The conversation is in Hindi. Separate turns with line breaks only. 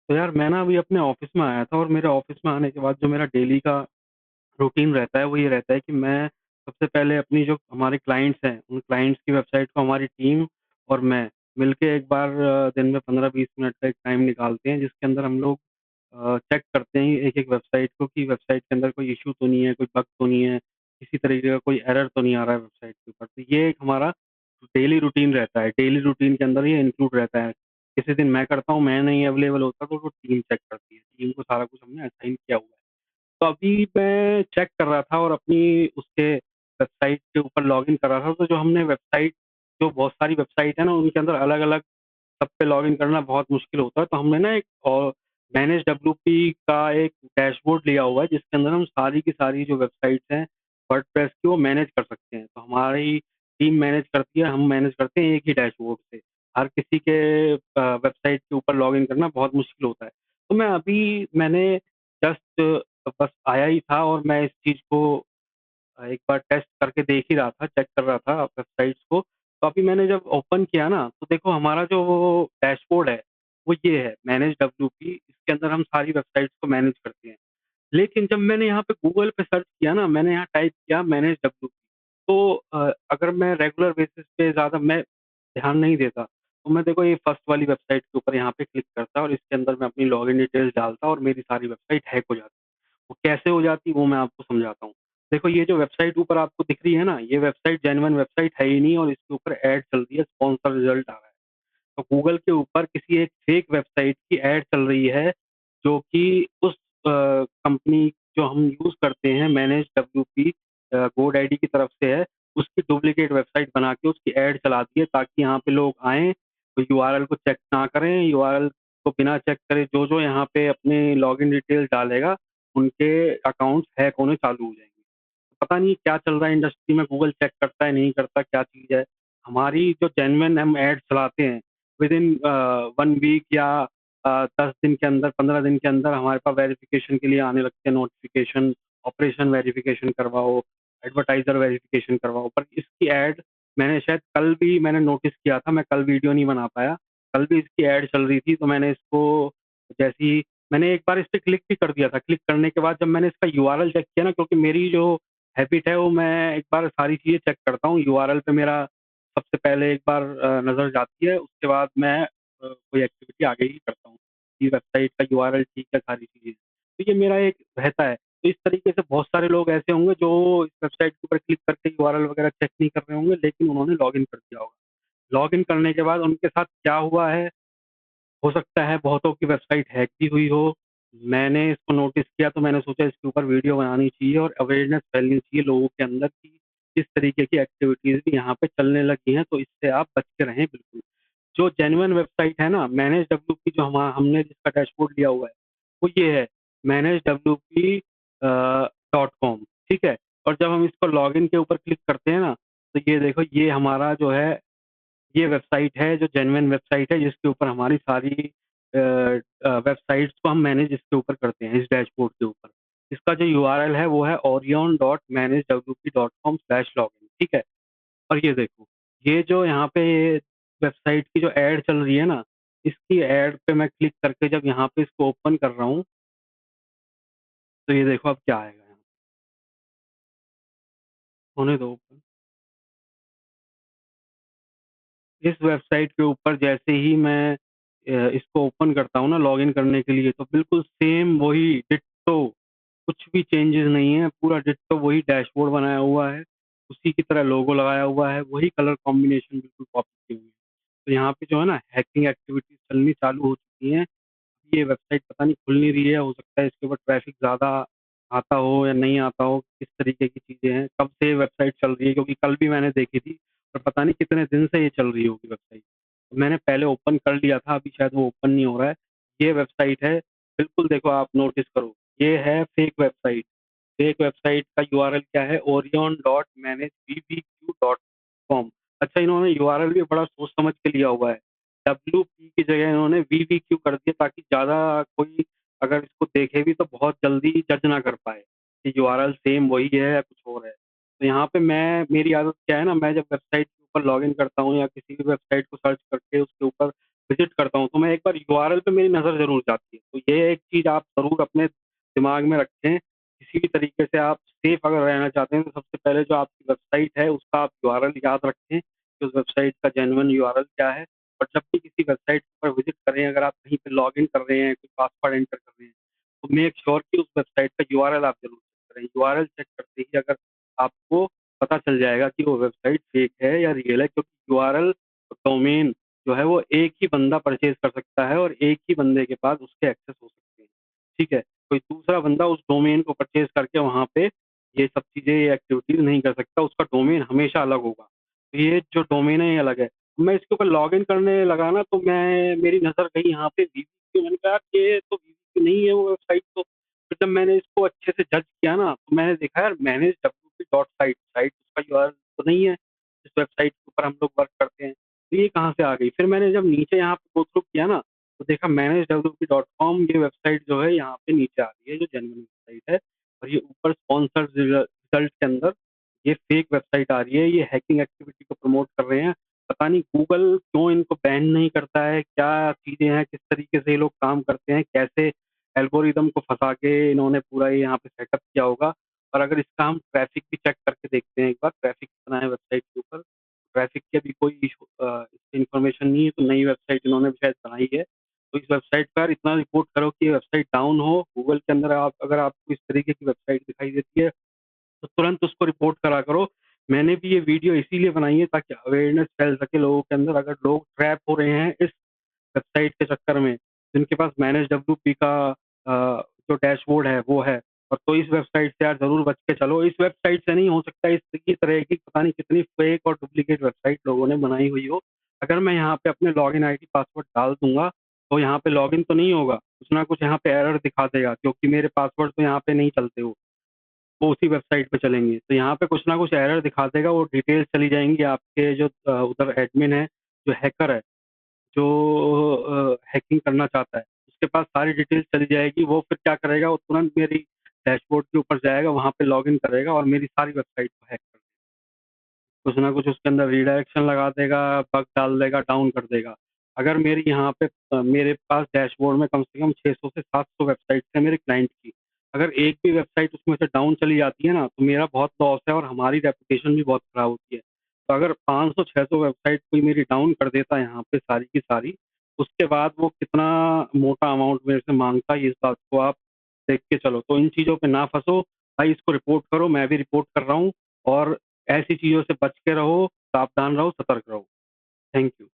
तो यार मैं ना अभी अपने ऑफिस में आया था और मेरे ऑफिस में आने के बाद जो मेरा डेली का रूटीन रहता है वो ये रहता है कि मैं सबसे पहले अपनी जो हमारे क्लाइंट्स हैं उन क्लाइंट्स की वेबसाइट को हमारी टीम और मैं मिलके एक बार दिन में 15-20 मिनट का एक टाइम निकालते हैं जिसके अंदर हम लोग चेक करते हैं एक एक वेबसाइट को कि वेबसाइट के अंदर कोई इशू तो नहीं है, कोई बग तो नहीं है, किसी तरीके का कोई एरर तो नहीं आ रहा है वेबसाइट के ऊपर। तो ये एक हमारा डेली रूटीन रहता है। डेली रूटीन के अंदर ये इंक्लूड रहता है। किसी दिन मैं करता हूँ, मैं नहीं अवेलेबल होता तो वो टीम चेक करती है। टीम को सारा कुछ हमने असाइन किया हुआ है। तो अभी मैं चेक कर रहा था और अपनी उसके वेबसाइट के ऊपर लॉगिन कर रहा था, तो जो हमने वेबसाइट जो बहुत सारी वेबसाइट है ना, उनके अंदर अलग-अलग सब पे लॉगिन करना बहुत मुश्किल होता है। तो हमने ना एक मैनेज डब्ल्यूपी का एक डैशबोर्ड लिया हुआ है, जिसके अंदर हम सारी की सारी जो वेबसाइट्स हैं वर्डप्रेस की, वो मैनेज कर सकते हैं। तो हमारी टीम मैनेज करती है, हम मैनेज करते हैं एक ही डैशबोर्ड से। हर किसी के वेबसाइट के ऊपर लॉगिन करना बहुत मुश्किल होता है। तो मैंने जस्ट बस आया ही था और मैं इस चीज़ को एक बार टेस्ट करके देख ही रहा था, चेक कर रहा था वेबसाइट्स को। तो अभी मैंने जब ओपन किया ना, तो देखो हमारा जो डैशबोर्ड है, वो ये है मैनेज डब्ल्यूपी। इसके अंदर हम सारी वेबसाइट्स को मैनेज करते हैं। लेकिन जब मैंने यहाँ पे गूगल पे सर्च किया ना, मैंने यहाँ टाइप किया मैनेज डब्ल्यूपी, तो अगर मैं रेगुलर बेसिस पे ज़्यादा मैं ध्यान नहीं देता, तो मैं देखो ये फर्स्ट वाली वेबसाइट के ऊपर यहाँ पे क्लिक करता और इसके अंदर मैं अपनी लॉगिन डिटेल्स डालता और मेरी सारी वेबसाइट हैक हो जाती। वो कैसे हो जाती वो मैं आपको समझाता हूँ। देखो ये जो वेबसाइट ऊपर आपको दिख रही है ना, ये वेबसाइट जेन्युइन वेबसाइट है ही नहीं और इसके ऊपर ऐड चल रही है, स्पॉन्सर रिजल्ट आ रहा है। तो गूगल के ऊपर किसी एक फेक वेबसाइट की ऐड चल रही है, जो कि उस कंपनी जो हम यूज़ करते हैं मैनेज डब्ल्यूपी गोडैडी की तरफ से है, उसकी डुप्लीकेट वेबसाइट बना के उसकी ऐड चला दी है ताकि यहाँ पे लोग आएँ, तो यूआरएल को चेक ना करें, यूआरएल को बिना चेक करे जो-जो यहाँ पे अपने लॉगिन डिटेल्स डालेगा, उनके अकाउंट्स हैक होने चालू हो जाएँगे। पता नहीं क्या चल रहा है इंडस्ट्री में, गूगल चेक करता है, नहीं करता, क्या चीज़ है। हमारी जो जेन्युइन हम एड चलाते हैं, विदिन 1 वीक या 10 दिन के अंदर, 15 दिन के अंदर हमारे पास वेरिफ़िकेशन के लिए आने लगते हैं नोटिफ़िकेशन, ऑपरेशन वेरिफ़िकेशन करवाओ, एडवर्टाइज़र वेरिफ़िकेशन करवाओ। पर इसकी ऐड मैंने शायद कल भी मैंने नोटिस किया था, मैं कल वीडियो नहीं बना पाया। कल भी इसकी ऐड चल रही थी, तो मैंने इसको जैसे ही मैंने एक बार इस पे क्लिक भी कर दिया था। क्लिक करने के बाद जब मैंने इसका यूआरएल चेक किया ना, क्योंकि मेरी जो हैबिट है वो मैं एक बार सारी चीज़ें चेक करता हूँ। यूआरएल पे मेरा सबसे पहले एक बार नज़र जाती है, उसके बाद मैं कोई एक्टिविटी आगे ही करता हूँ। कि वेबसाइट का यूआरएल ठीक है, सारी चीज़ें। तो ये मेरा एक रहता है। तो इस तरीके से बहुत सारे लोग ऐसे होंगे जो इस वेबसाइट के ऊपर क्लिक करके यूआरएल वगैरह चेक नहीं कर रहे होंगे, लेकिन उन्होंने लॉगिन कर दिया होगा। लॉगिन करने के बाद उनके साथ क्या हुआ है, हो सकता है बहुतों की वेबसाइट हैक भी हुई हो। मैंने इसको नोटिस किया तो मैंने सोचा इसके ऊपर वीडियो बनानी चाहिए और अवेयरनेस फैलनी चाहिए लोगों के अंदर कि इस तरीके की एक्टिविटीज़ भी यहाँ पे चलने लगी हैं, तो इससे आप बच के रहें बिल्कुल। जो जेन्युइन वेबसाइट है ना, मैनेज डब्ल्यूपी जो हमने जिसका डैशबोर्ड लिया हुआ है, वो ये है मैनेज डब्ल्यूपी डॉट कॉम, ठीक है? और जब हम इसको लॉगिन के ऊपर क्लिक करते हैं ना, तो ये देखो ये हमारा जो है ये वेबसाइट है जो जेन्युइन वेबसाइट है जिसके ऊपर हमारी सारी वेबसाइट्स को हम मैनेज इसके ऊपर करते हैं, इस डैशबोर्ड के ऊपर। इसका जो यूआरएल है वो है orion.managewp.com/login, ठीक है? और ये देखो, ये जो यहाँ पे वेबसाइट की जो ऐड चल रही है ना, इसकी ऐड पे मैं क्लिक करके जब यहाँ पे इसको ओपन कर रहा हूँ, तो ये देखो अब क्या आएगा यहाँ, होने दो ओपन। इस वेबसाइट के ऊपर जैसे ही मैं इसको ओपन करता हूँ ना लॉगिन करने के लिए, तो बिल्कुल सेम वही डिट्टो, कुछ भी चेंजेस नहीं है, पूरा डिट्टो वही डैशबोर्ड बनाया हुआ है, उसी की तरह लोगो लगाया हुआ है, वही कलर कॉम्बिनेशन बिल्कुल कॉपी की हुई है। तो यहाँ पे जो है ना हैकिंग एक्टिविटीज़ चलनी चालू हो चुकी हैं। ये वेबसाइट पता नहीं खुल नहीं रही है, हो सकता है इसके ऊपर ट्रैफ़िक ज़्यादा आता हो या नहीं आता हो, किस तरीके की चीज़ें हैं, कब से ये वेबसाइट चल रही है, क्योंकि कल भी मैंने देखी थी और पता नहीं कितने दिन से ये चल रही होगी वेबसाइट। तो मैंने पहले ओपन कर लिया था, अभी शायद वो ओपन नहीं हो रहा है। ये वेबसाइट है, बिल्कुल देखो आप नोटिस करो, ये है फेक वेबसाइट। फेक वेबसाइट का यूआरएल क्या है, orion.managevpq.com। अच्छा, इन्होंने यूआरएल भी बड़ा सोच समझ के लिया हुआ है। डब्ल्यूपी की जगह इन्होंने वीवीक्यू कर दिया ताकि ज़्यादा कोई अगर इसको देखे भी तो बहुत जल्दी जज ना कर पाए कि यूआरएल सेम वही है या कुछ और है। तो यहाँ पे मेरी आदत क्या है ना, मैं जब वेबसाइट के ऊपर लॉगिन करता हूँ या किसी भी वेबसाइट को सर्च करके उसके ऊपर विज़िट करता हूँ, तो मैं एक बार यूआरएल पे मेरी नज़र ज़रूर जाती है। तो ये एक चीज़ आप ज़रूर अपने दिमाग में रखें। किसी भी तरीके से आप सेफ अगर रहना चाहते हैं, तो सबसे पहले जो आपकी वेबसाइट है, उसका आप यूआरएल याद रखें कि उस वेबसाइट का जेन्युइन यूआरएल क्या है। और जब भी किसी वेबसाइट पर विज़िट करें, अगर आप कहीं पे लॉगिन कर रहे हैं, कोई पासवर्ड एंटर कर रहे हैं, तो मेक श्योर कि उस वेबसाइट का यूआरएल आप ज़रूर चेक करें। यूआरएल चेक करते ही अगर आपको पता चल जाएगा कि वो वेबसाइट फेक है या रियल है, क्योंकि यूआरएल डोमेन जो है वो एक ही बंदा परचेज़ कर सकता है और एक ही बंदे के पास उसके एक्सेस हो सकते हैं, ठीक है? कोई दूसरा बंदा उस डोमेन को परचेज़ करके वहाँ पे ये सब चीज़ें, ये एक्टिविटीज़ नहीं कर सकता, उसका डोमेन हमेशा अलग होगा। तो ये जो डोमेन है ये अलग है। मैं इसके ऊपर लॉगिन करने लगा ना, तो मेरी नज़र गई यहाँ पे वीवीक्यू। मैंने कहा यार ये तो वीवीक्यू नहीं है वो वेबसाइट तो। फिर जब मैंने इसको अच्छे से जज किया ना, तो मैंने देखा यार manage WP dot site site उसका यूआरएल तो नहीं है, जिस वेबसाइट के ऊपर हम लोग वर्क करते हैं। तो ये कहाँ से आ गई? फिर मैंने जब नीचे यहाँ पे गो थ्रू किया ना, तो देखा managewp.com ये वेबसाइट जो है यहाँ पे नीचे आ रही है, जो जेन्युइन वेबसाइट है। और ये ऊपर स्पॉन्सर्ड रिजल्ट के अंदर ये फेक वेबसाइट आ रही है, ये हैकिंग एक्टिविटी को प्रमोट कर रहे हैं। पता नहीं गूगल क्यों इनको बैन नहीं करता है, क्या चीज़ें हैं, किस तरीके से ये लोग काम करते हैं, कैसे एल्गोरिदम को फँसा के इन्होंने पूरा ये यहाँ पे सेटअप किया होगा। और अगर इसका हम ट्रैफ़िक भी चेक करके देखते हैं एक बार, ट्रैफ़िक कितना है वेबसाइट के ऊपर, ट्रैफ़िक की अभी कोई इन्फॉर्मेशन नहीं है, तो नई वेबसाइट इन्होंने शायद बनाई है। तो इस वेबसाइट पर इतना रिपोर्ट करो कि ये वेबसाइट डाउन हो, गूगल के अंदर आप अगर आपको इस तरीके की वेबसाइट दिखाई देती है, तो तुरंत उसको रिपोर्ट करा करो। मैंने भी ये वीडियो इसीलिए बनाई है ताकि अवेयरनेस फैल सके लोगों के अंदर, अगर लोग ट्रैप हो रहे हैं इस वेबसाइट के चक्कर में, जिनके पास मैनेज डब्ल्यूपी का जो डैशबोर्ड है वो है, और तो इस वेबसाइट से यार ज़रूर बच के चलो। इस वेबसाइट से नहीं हो सकता, इस तरह की पता नहीं कितनी फेक और डुप्लीकेट वेबसाइट लोगों ने बनाई हुई हो। अगर मैं यहाँ पे अपने लॉगिन आईडी पासवर्ड डाल दूँगा, तो यहाँ पे लॉगिन तो नहीं होगा, कुछ ना कुछ यहाँ पे एरर दिखा देगा, क्योंकि मेरे पासवर्ड तो यहाँ पे नहीं चलते वो उसी वेबसाइट पे चलेंगे। तो यहाँ पे कुछ ना कुछ एरर दिखा देगा, वो डिटेल्स चली जाएँगी आपके जो उधर एडमिन है, जो हैकर है, जो हैकिंग करना चाहता है, उसके पास सारी डिटेल्स चली जाएगी। वो फिर क्या करेगा, वो तुरंत मेरी डैशबोर्ड के ऊपर जाएगा, वहाँ पे लॉगिन करेगा और मेरी सारी वेबसाइट को हैक कर देगा। कुछ ना कुछ उसके अंदर रीडायरेक्शन लगा देगा, बग डाल देगा, डाउन कर देगा। अगर मेरी यहाँ पे मेरे पास डैशबोर्ड में कम से कम 600 से 700 वेबसाइट्स हैं मेरे क्लाइंट की। अगर एक भी वेबसाइट उसमें से डाउन चली जाती है ना, तो मेरा बहुत लॉस है और हमारी रेपुटेशन भी बहुत खराब होती है। तो अगर 500-600 वेबसाइट कोई मेरी डाउन कर देता है यहाँ पे सारी की सारी, उसके बाद वो कितना मोटा अमाउंट मेरे से माँगता है, इस बात को आप देख के चलो। तो इन चीज़ों पे ना फँसो, भाई इसको रिपोर्ट करो, मैं भी रिपोर्ट कर रहा हूँ। और ऐसी चीज़ों से बच के रहो, सावधान रहो, सतर्क रहो। Thank you.